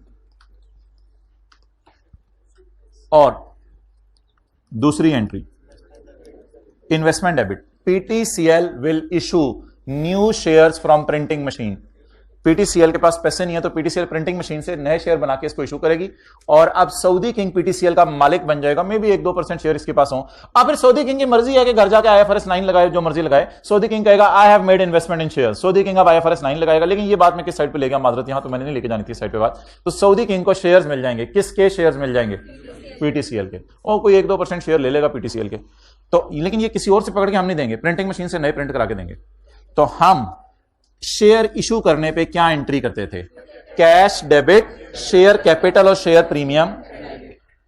और दूसरी entry investment debit. PTCL will issue new shares from printing machine. PTCL के पास पैसे नहीं है तो पीटीसीएल प्रिंटिंग मशीन से नए शेयर बना के इसको इशू करेगी, और अब सऊदी किंग पीटीसीएल का मालिक बन जाएगा। मे भी 1-2% शेयर इसके पास हो। अब फिर सऊदी किंग की मर्जी है कि घर जाके IFRS 9 लगाए, जो मर्जी लगाए। सऊदी किंग कहेगा I have made investment in share, Saudi king अब IFRS 9 लगाएगा। लेकिन ये बात मैं किस साइड पे ले गया, माजरत, यहां तो मैंने नहीं लेके जानी थी साइड पे बात। तो सऊदी किंग को शेयर्स मिल जाएंगे, किसके शेयर्स मिल जाएंगे? पीटीसीएल के। और कोई 1-2% शेयर ले लेगा पीटीसीएल के, तो लेकिन ये किसी और से पकड़ के हम नहीं देंगे, प्रिंटिंग मशीन से नए प्रिंट करा के देंगे। तो हम शेयर इशू करने पे क्या एंट्री करते थे? कैश डेबिट, शेयर कैपिटल और शेयर प्रीमियम।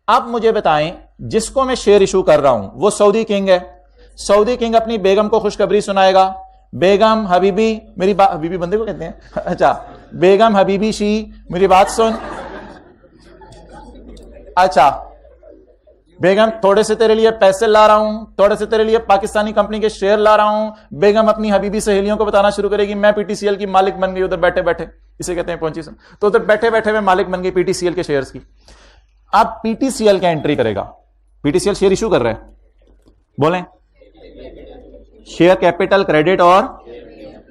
अब मुझे बताएं, जिसको मैं शेयर इशू कर रहा हूं वो सऊदी किंग है। सऊदी किंग अपनी बेगम को खुशखबरी सुनाएगा, बेगम हबीबी, मेरी बात, हबीबी बंदे को कहते हैं, अच्छा, बेगम हबीबी शी मेरी बात सुन, अच्छा बेगम थोड़े से तेरे लिए पैसे ला रहा हूं, थोड़े से तेरे लिए पाकिस्तानी कंपनी के शेयर ला रहा हूं। बेगम अपनी हबीबी सहेलियों को बताना शुरू करेगी मैं पीटीसीएल की मालिक बन गई, उधर बैठे बैठे, इसे कहते हैं पहुंची। तो उधर बैठे बैठे मैं मालिक बन गई पीटीसीएल के शेयर्स की। अब पीटीसीएल क्या एंट्री करेगा? पीटीसीएल शेयर इशू कर रहा है, बोलें, शेयर कैपिटल क्रेडिट और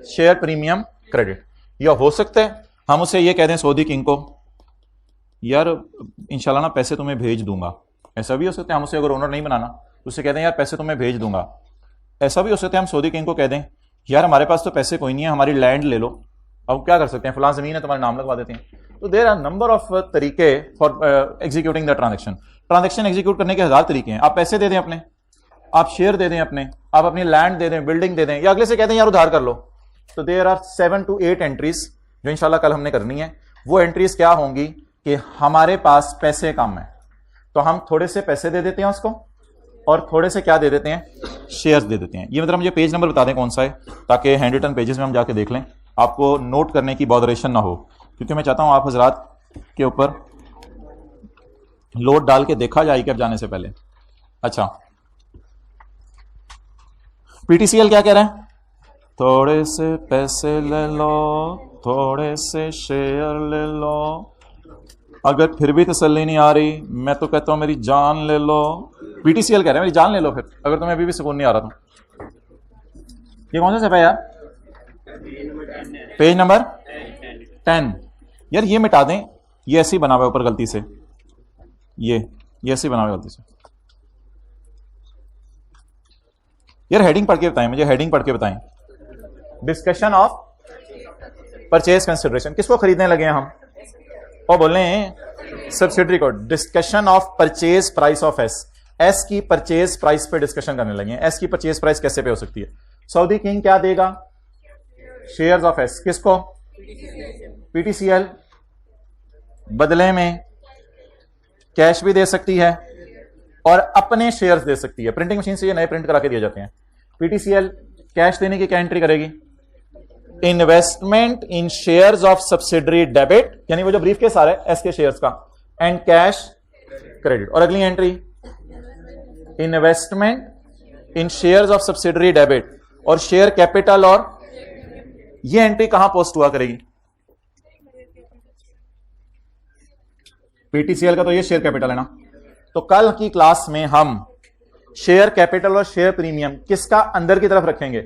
शेयर प्रीमियम क्रेडिट। या हो सकता है हम उसे ये कह दें सऊदी किंग को, यार इंशाल्लाह ना पैसे तुम्हें भेज दूंगा। ऐसा भी हो सकता है हम उसे, अगर ओनर नहीं बनाना तो उसे कह दें यार पैसे तुम्हें भेज दूंगा। ऐसा भी हो सकता है हम सऊदी किंग को कह दें यार हमारे पास तो पैसे कोई नहीं है, हमारी लैंड ले लो। अब क्या कर सकते हैं, फलां जमीन है तुम्हारा नाम लगवा देते हैं। तो देयर आर नंबर ऑफ तरीके for executing the transaction. Transaction execute करने के 1000 तरीके हैं। आप पैसे दे दें अपने, आप शेयर दे दें अपने, आप अपनी लैंड दे दें, बिल्डिंग दे दें, या अगले से कहते हैं यार उधार कर लो। तो देयर आर 7 to 8 एंट्रीज जो इंशाल्लाह कल हमने करनी है। वो एंट्रीज क्या होंगी कि हमारे पास पैसे कम है तो हम थोड़े से पैसे दे देते हैं उसको, और थोड़े से क्या दे देते हैं, शेयर्स दे देते हैं। ये मतलब मुझे पेज नंबर बता दें कौन सा है, ताकि हैंड रिटन पेजेस में हम जाके देख लें, आपको नोट करने की बॉदरेशन ना हो, क्योंकि मैं चाहता हूं आप हजरात के ऊपर लोड डाल के देखा जाए कि अब जाने से पहले। अच्छा, पीटीसीएल क्या कह रहे हैं? थोड़े से पैसे ले लो, थोड़े से शेयर ले लो, अगर फिर भी तसल्ली नहीं आ रही मैं तो कहता हूं मेरी जान ले लो। पीटीसीएल कह रहे हैं मेरी जान ले लो फिर, अगर तुम्हें अभी भी सुकून नहीं आ रहा तो। ये कौन सा सफा यार? Page number 10। यार ये मिटा दें, ये ऐसे ही बना हुआ है ऊपर गलती से, ये ऐसे ही बना हुआ है गलती से। यार हेडिंग पढ़ के बताएं मुझे, हेडिंग पढ़ के बताएं। डिस्कशन ऑफ परचेज कंसिडरेशन, किसको खरीदने लगे हैं हम? और बोले सब्सिडरी को। Discussion of purchase price of S की परचेज प्राइस पे डिस्कशन करने लगे हैं। एस की परचेज प्राइस कैसे पे हो सकती है? सऊदी किंग क्या देगा? शेयर्स ऑफ एस, किसको? पीटीसीएल। बदले में कैश भी दे सकती है और अपने शेयर्स दे सकती है। प्रिंटिंग मशीन से ये नए प्रिंट करा के दिए जाते हैं। पीटीसीएल कैश देने की क्या एंट्री करेगी? Investment in shares of subsidiary debit, यानी वो जो ब्रीफ केस आ रहा है एस के शेयर्स का, एंड कैश क्रेडिट। और अगली entry investment in shares of subsidiary debit और शेयर कैपिटल। और ये एंट्री कहां पोस्ट हुआ करेगी? पीटीसीएल का तो ये शेयर कैपिटल है ना। तो कल की क्लास में हम शेयर कैपिटल और शेयर प्रीमियम किसका अंदर की तरफ रखेंगे?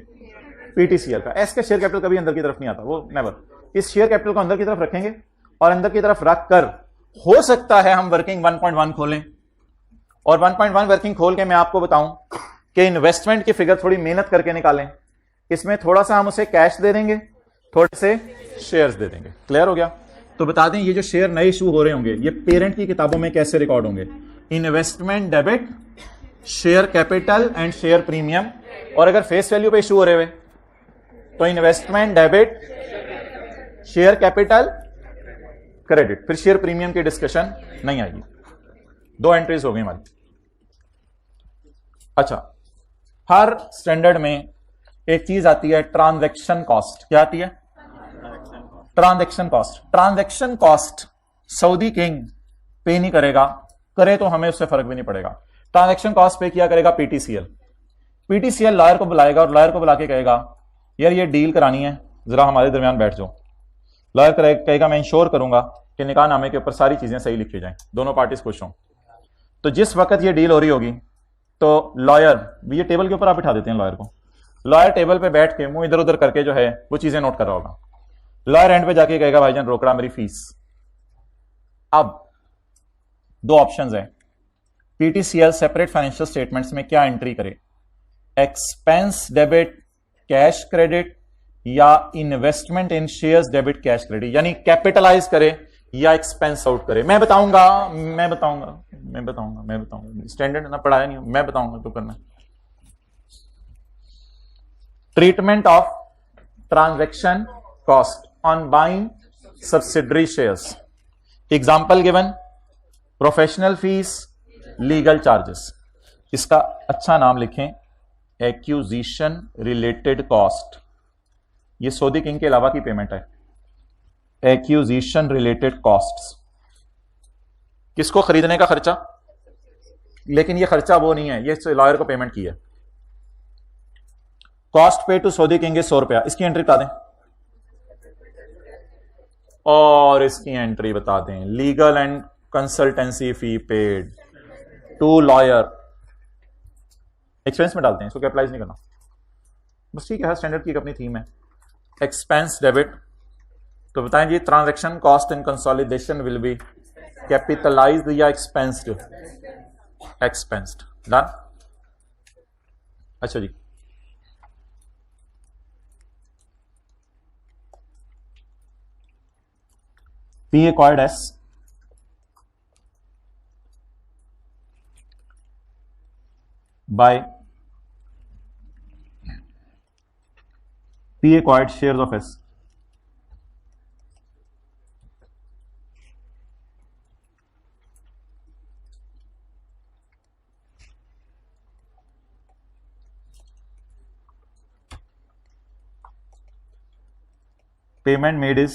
पीटीसीएल का। एस के शेयर कैपिटल कभी अंदर की तरफ नहीं आता, वो नेवर। इस शेयर कैपिटल को अंदर की तरफ रखेंगे और अंदर की तरफ रखकर हो सकता है हम वर्किंग 1.1 खोलें, और 1.1 वर्किंग खोल के मैं आपको बताऊं कि इन्वेस्टमेंट की फिगर थोड़ी मेहनत करके निकालें। इसमें थोड़ा सा हम उसे कैश दे देंगे, थोड़े से शेयर्स दे देंगे। क्लियर हो गया? तो बता दें ये जो शेयर नए इशू हो रहे होंगे ये पेरेंट की किताबों में कैसे रिकॉर्ड होंगे? Investment debit, share capital and share premium. और अगर फेस वैल्यू पे इशू हो रहे हुए तो investment debit, share capital, credit, फिर शेयर प्रीमियम की डिस्कशन नहीं आएगी। 2 एंट्रीज हो गई हमारी। अच्छा, हर स्टैंडर्ड में एक चीज आती है ट्रांजैक्शन कॉस्ट। क्या आती है? Transaction cost. Transaction cost Saudi king पे नहीं करेगा, करे तो हमें उससे फर्क भी नहीं पड़ेगा। ट्रांजैक्शन कॉस्ट पे किया करेगा पीटीसीएल। पीटीसीएल लॉयर को बुलाएगा और लॉयर को बुला के कहेगा यार ये डील करानी है, जरा हमारे दरमियान बैठ जाओ। लॉयर कहेगा मैं इंश्योर करूंगा कि निकाहनामे के ऊपर सारी चीजें सही लिखी जाएं, दोनों पार्टीज खुश हों। तो जिस वक्त ये डील हो रही होगी तो लॉयर, ये टेबल के ऊपर आप बिठा देते हैं लॉयर को, लॉयर टेबल पे बैठ के मुंह इधर उधर करके जो है वो चीजें नोट कर रहा होगा। लॉयर एंड पे जाके कहेगा भाईजान रोकड़ा मेरी फीस। अब दो ऑप्शंस है, पीटीसीएल सेपरेट फाइनेंशियल स्टेटमेंट्स में क्या एंट्री करे, एक्सपेंस डेबिट कैश क्रेडिट या इन्वेस्टमेंट इन शेयर्स डेबिट कैश क्रेडिट, यानी कैपिटलाइज करे या एक्सपेंस आउट करे। मैं बताऊंगा स्टैंडर्ड ना पढ़ाया नहीं, मैं बताऊंगा तो करना। Treatment of transaction cost on buying subsidiary shares, example given, professional fees, legal charges. इसका अच्छा नाम लिखें एक्यूजिशन रिलेटेड कॉस्ट। ये सऊदी किंग के अलावा की पेमेंट है। एक्यूजिशन रिलेटेड कॉस्ट्स, किसको खरीदने का खर्चा, लेकिन ये खर्चा वो नहीं है, ये लॉयर को पेमेंट की है। कॉस्ट पे टू सऊदी किंग 100 रुपया, इसकी एंट्री बता दें और इसकी एंट्री बता दें। Legal and consultancy fee paid to lawyer, expense में डालते हैं, इसको कैपिटलाइज नहीं करना, बस ठीक है, स्टैंडर्ड की एक अपनी थीम है। एक्सपेंस डेबिट, तो बताएं जी transaction cost in consolidation will be capitalised या एक्सपेंस्ड? एक्सपेंस्ड। डन। अच्छा जी, P acquired as by P acquired shares of S. Payment made is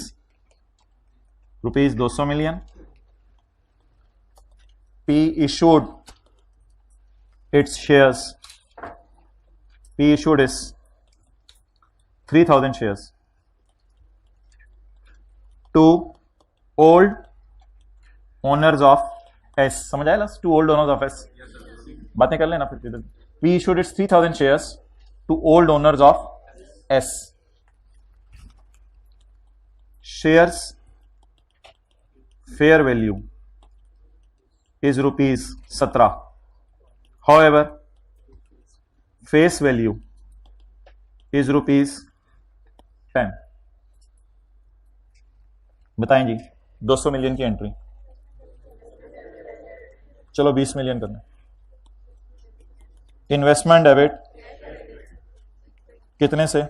rupees 200 million. P issued its shares. P issued is 3000 shares to old owners of S. समझ आया? To old owners of S। बातें कर लेना फिर। P issued its 3000 shares to old owners of S. Shares fair value is rupees 17. However, face value is rupees 10. बताएं जी, 200 million की entry, चलो 20 million करना। इन्वेस्टमेंट डेबिट कितने से?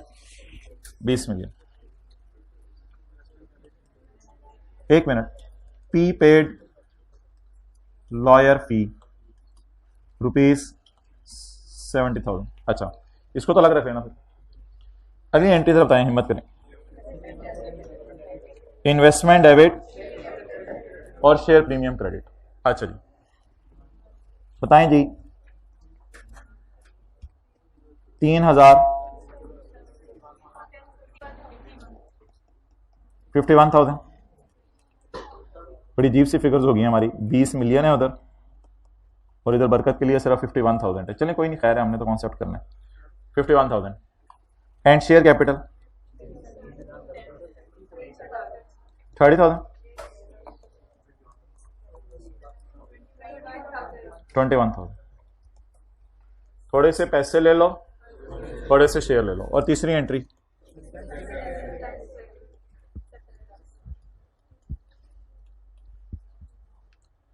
20 मिलियन। एक मिनट, P पेड लॉयर फी रुपीज 70,000। अच्छा, इसको तो अलग रख लेना। फिर अगली एंट्री से बताएं, हिम्मत करें। इन्वेस्टमेंट डेबिट और शेयर प्रीमियम क्रेडिट। अच्छा जी, बताएं जी। 3,000 51,000, बड़ी अजीब सी फिगर्स हो गई हमारी। 20 मिलियन है उधर और इधर बरकत के लिए सिर्फ 51,000 है। चलें कोई नहीं, खैर है, हमने तो कॉन्सेप्ट करना है। 51,000 एंड शेयर कैपिटल 30,000, 21,000। थोड़े से पैसे ले लो, थोड़े से शेयर ले लो। और तीसरी एंट्री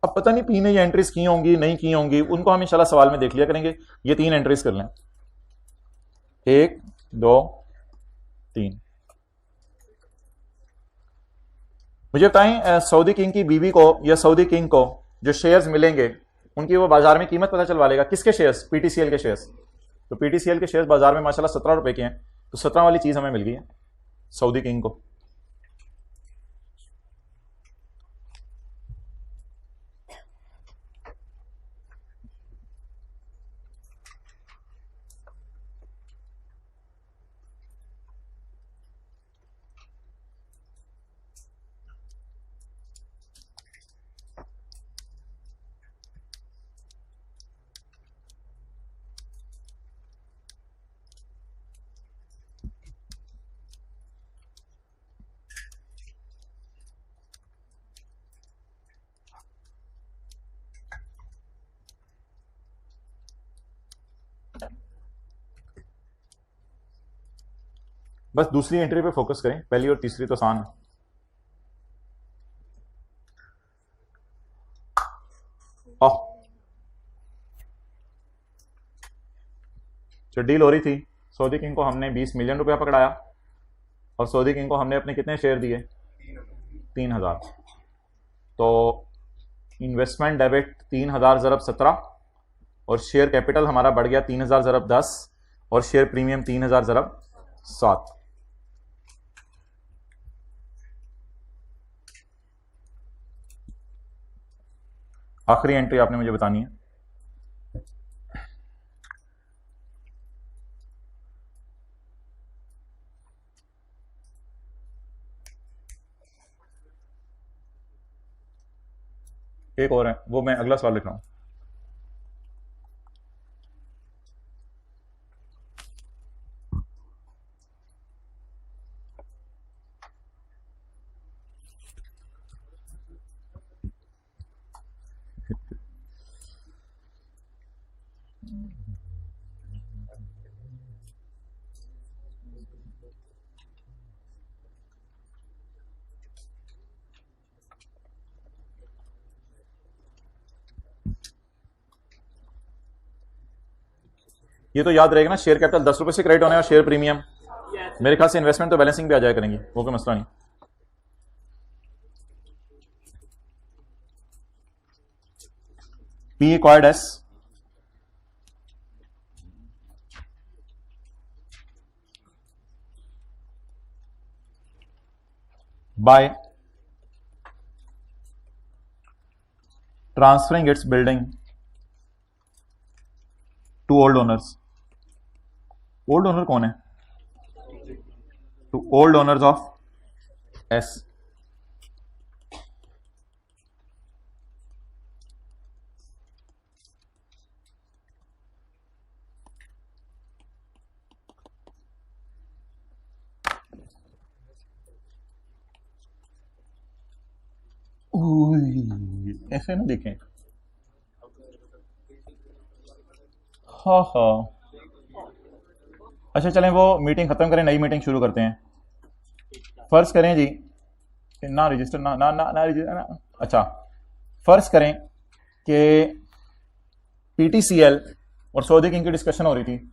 अब पता नहीं पी ने ये एंट्रीज की होंगी नहीं की होंगी, उनको हम इंशाल्लाह सवाल में देख लिया करेंगे। ये 3 एंट्रीज कर लें, 1 2 3। मुझे बताएं, सऊदी किंग की बीवी को या सऊदी किंग को जो शेयर्स मिलेंगे उनकी वो बाजार में कीमत पता चलवा लेगा। किसके शेयर्स? पीटीसीएल के शेयर्स। तो पीटीसीएल के शेयर बाजार में माशाल्लाह 17 रुपए के हैं, तो 17 वाली चीज हमें मिल गई है सऊदी किंग को। बस दूसरी एंट्री पे फोकस करें, पहली और तीसरी तो आसान है। जो डील हो रही थी, सऊदी किंग को हमने 20 मिलियन रुपया पकड़ाया और सऊदी किंग को हमने अपने कितने शेयर दिए? 3000। तो इन्वेस्टमेंट डेबिट 3000 ज़रब 17 और शेयर कैपिटल हमारा बढ़ गया 3000 ज़रब 10 और शेयर प्रीमियम 3000 ज़रब 7। आखिरी एंट्री आपने मुझे बतानी है। एक और है, वो मैं अगला सवाल लिख रहा हूं। ये तो याद रहेगा ना, शेयर कैपिटल 10 रुपए से क्रेडिट होने और शेयर प्रीमियम, मेरे ख्याल से इन्वेस्टमेंट तो बैलेंसिंग भी आ जाया करेंगी, वो कोई मसला नहीं। P acquired S by transferring its building to old owners. Old owner कौन है? To old owners of S. ऐसे ना देखें, हाँ हाँ। अच्छा चलें, वो मीटिंग खत्म करें, नई मीटिंग शुरू करते हैं। फर्ज करें जी कि ना रजिस्टर ना ना ना, ना रजिस्टर ना। अच्छा, फर्ज करें कि पीटीसीएल और सऊदी किंग की डिस्कशन हो रही थी।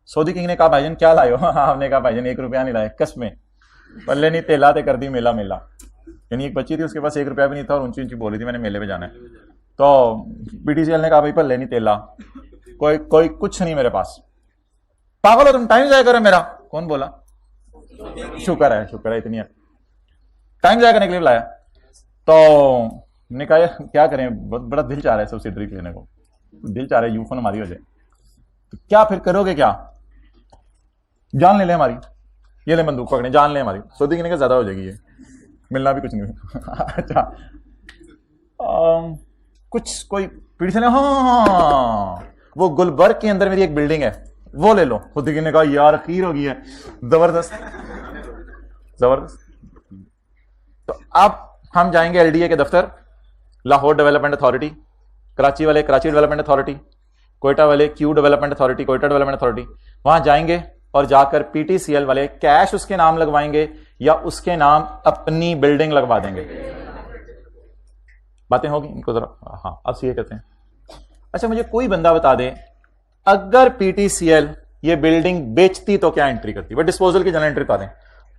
सऊदी किंग ने कहा भाईजान क्या लाए हो? हमने कहा भाईजान 1 रुपया नहीं लाए, कसमें पल्ले नहीं तेला ते कर दी मेला मेला। यानी एक बच्ची थी, उसके पास 1 रुपया भी नहीं था और ऊंची ऊंची बोली थी मैंने मेले पे जाना है। तो पीटीसीएल ने कहा भाई पल्ले नहीं तेला, कोई कोई कुछ नहीं मेरे पास। पागल हो तुम, टाइम जाया करो मेरा। कौन बोला? शुक्र है इतनी टाइम जाया करने के लिए लाया। तो हमने कहा क्या करें, बहुत बड़ा दिल चाह रहा है सब्सिडरी लेने को, दिल चाह रहा है यूफोन हमारी हो जाए, तो क्या फिर करोगे? क्या जान ले हमारी, ये ले बंदूक पकड़े, जान ले हमारी। सऊदी की ज्यादा हो जाएगी, ये मिलना भी कुछ नहीं। अच्छा कुछ कोई पीढ़ी से नहीं। हाँ, वो गुलबर्ग के अंदर मेरी एक बिल्डिंग है, वो ले लो। खुद ने कहा यार खीर हो गई है, जबरदस्त जबरदस्त। तो अब हम जाएंगे एलडीए के दफ्तर, लाहौर डेवलपमेंट अथॉरिटी, कराची वाले कराची डेवलपमेंट अथॉरिटी, कोयटा वाले Q development authority, Quetta development authority. वहां जाएंगे और जाकर पीटीसीएल वाले कैश उसके नाम लगवाएंगे या उसके नाम अपनी बिल्डिंग लगवा देंगे। बातें होगी इनको जरा। हाँ, अब सीए कहते हैं। अच्छा मुझे कोई बंदा बता दे, अगर पीटीसीएल ये बिल्डिंग बेचती तो क्या एंट्री करती? वो डिस्पोजल की जनरल एंट्री बता दें।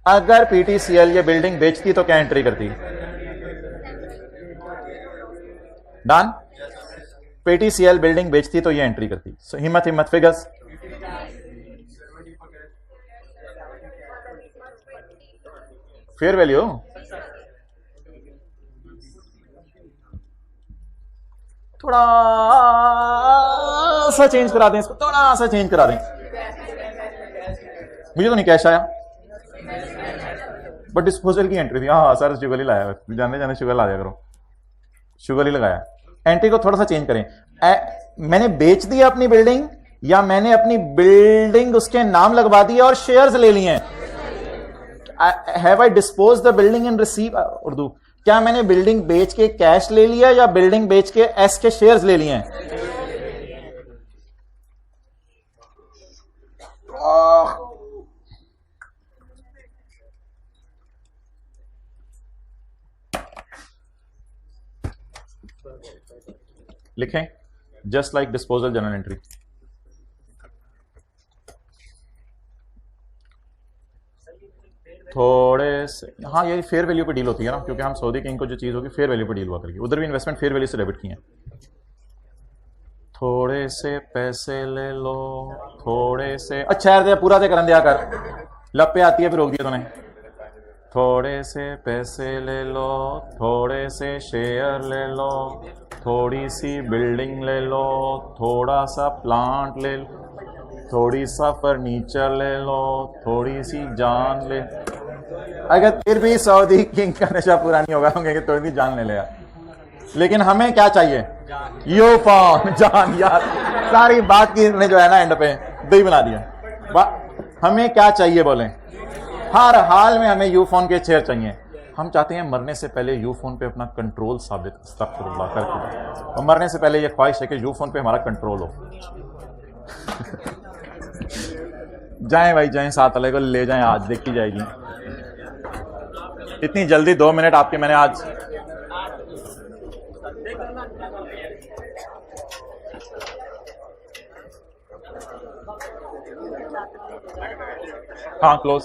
अगर पीटीसीएल ये बिल्डिंग बेचती तो क्या एंट्री करती? डन। पीटीसीएल बिल्डिंग बेचती तो ये एंट्री करती। सो हिम्मत फिगर्स। फेयर वैल्यू थोड़ा सा चेंज करा दें इसको, थोड़ा सा चेंज करा दें। मुझे तो नहीं कैश आया, बट डिस्पोजल की एंट्री थी। हाँ सर शुगर ही लाया, जाने जाने शुगर ला दिया करो, शुगर ही लगाया। एंट्री को थोड़ा सा चेंज करें। मैंने बेच दिया अपनी बिल्डिंग या मैंने अपनी बिल्डिंग उसके नाम लगवा दिया और शेयर्स ले लिए हैं। Have I dispose the building and receive, Urdu, क्या मैंने बिल्डिंग बेच के कैश ले लिया या बिल्डिंग बेच के एस के शेयर्स ले लिए हैं? लिखें just like disposal general entry. थोड़े से, हाँ ये फेयर वैल्यू पे डील होती है ना, क्योंकि हम सऊदी किंग को जो चीज होगी फेयर वैल्यू पे डील हुआ करके, उधर भी इन्वेस्टमेंट फेयर वैल्यू से डेबिट की है। थोड़े से पैसे ले लो, थोड़े से, अच्छा यार पूरा से करन दिया कर, लप पे आती है फिर रोक दिया तूने। थोड़े से पैसे ले लो, थोड़े से शेयर ले लो, थोड़ी सी बिल्डिंग ले लो, थोड़ा सा प्लांट ले लो, थोड़ी सा फर्नीचर ले लो, थोड़ी सी जान ले। अगर फिर भी सऊदी किंग का नशा पूरा नहीं होगा, होंगे कि थोड़ी सी जान ले लेगा। लेकिन हमें क्या चाहिए? यू फोन, जान। यार सारी बात की ने जो है ना एंड पे दही बना दिया। हमें क्या चाहिए बोले? हर हाल में हमें यू फोन के शेयर चाहिए। हम चाहते हैं मरने से पहले यू फोन पे अपना कंट्रोल साबित करके, और मरने से पहले ये ख्वाहिश है कि यू फोन पे हमारा कंट्रोल हो। जाएं भाई जाएं, साथ वाले को ले जाएं, आज देखी जाएगी। इतनी जल्दी 2 मिनट आपके मैंने आज, हाँ क्लोज।